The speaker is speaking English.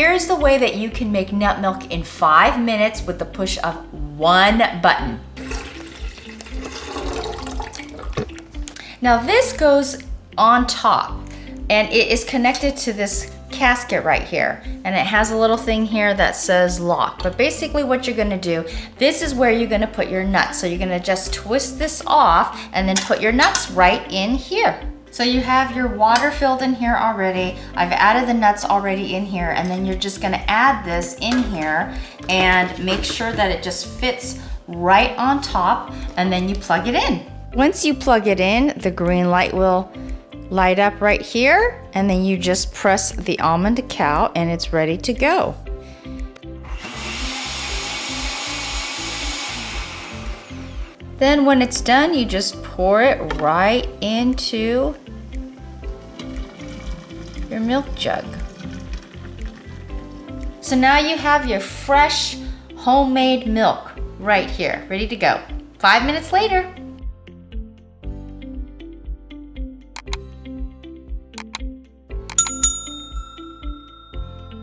here's the way that you can make nut milk in 5 minutes with the push of one button. Now this goes on top and it is connected to this gasket right here, and it has a little thing here that says lock. But basically what you're gonna do, this is where you're gonna put your nuts. So you're gonna just twist this off and then put your nuts right in here. So you have your water filled in here already. I've added the nuts already in here, and then you're just gonna add this in here and make sure that it just fits right on top, and then you plug it in. Once you plug it in, the green light will light up right here, and then you just press the almond cow and it's ready to go. Then when it's done, you just pour it right into your milk jug. So now you have your fresh homemade milk right here, ready to go. 5 minutes later.